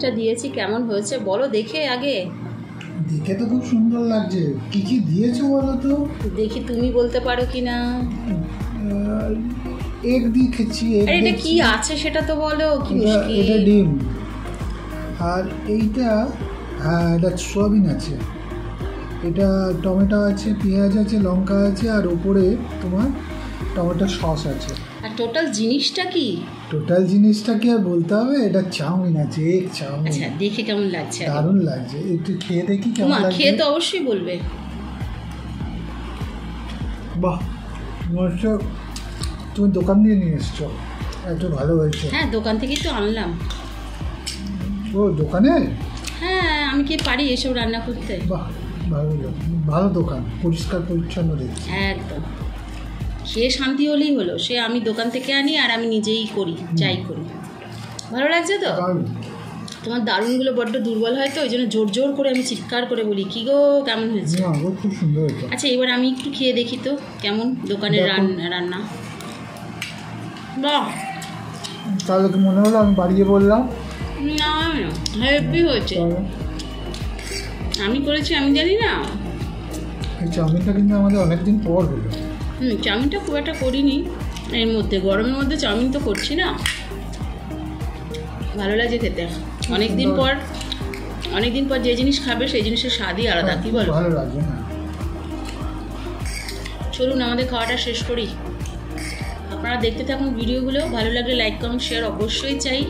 জিনিসটা দিয়েছি কেমন হয়েছে বলো দেখে আগে। দেখে তো খুব সুন্দর লাগছে। কি কি দিয়েছো বলো তো? দেখি তুমি বলতে পারো কি না। এগ দিয়ে খেয়েছি। এটা কি আছে সেটা তো বলো। কি এটা ডিম, আর এইটা হ্যাঁ এটা সোয়াবিন আছে, এটা টমেটো আছে, পেঁয়াজ আছে, লঙ্কা আছে, আর উপরে তোমার টমেটো সস আছে। আর টোটাল জিনিসটা কি? টোটাল জিনিসটা কি আর বলতে হবে, এটা চাউমিন আছে, এগ চাউমিন। আচ্ছা দেখে কেমন লাগছে? দারুণ লাগছে, একটু খেয়ে দেখি কেমন লাগছে। খেয়ে তো অবশ্যই বলবে। বাহ, মনে তুমি দোকান দিয়ে নিয়ে এসছো, এত ভালো হয়েছে। হ্যাঁ দোকান থেকেই তো আনলাম। ও দোকানে? হ্যাঁ আমি কি পারি এসব রান্না করতে। বাহ ভালো, ভালো দোকান, পরিষ্কার পরিচ্ছন্ন দেখছি। একদম, সে শান্তি হলেই হলো। সে আমি দোকান থেকে আনি আর আমি নিজেই করি, যাই করি। ভালো লাগছে তো? তোমার দারুণগুলো বড্ড দুর্বল হয় তো, ওই জন্য জোর জোর করে আমি চিৎকার করে বলি কি গো কেমন হয়েছে। খুব সুন্দর হয়েছে। আচ্ছা এবার আমি একটু খেয়ে দেখি তো কেমন দোকানের রান্না। বাহ, তাহলে কি মনে হলো আমি বাড়িয়ে বললাম? না হেভি হয়েছে। আমি করেছি, আমি জানি না। এই চাউমিনটা কিন্তু আমাদের অনেকদিন পর হলো। চাউমিনটা খুব একটা করিনি এর মধ্যে, গরমের মধ্যে চাউমিন তো করছি না। ভালো লাগছে খেতে। অনেকদিন পর যে জিনিস খাবে সেই জিনিসের স্বাদই আলাদা, কি বলো? ভালো লাগবে না। চলুন আমাদের খাওয়াটা শেষ করি। আপনারা দেখতে থাকুন ভিডিওগুলো, ভালো লাগলে লাইক কমেন্ট শেয়ার অবশ্যই চাই।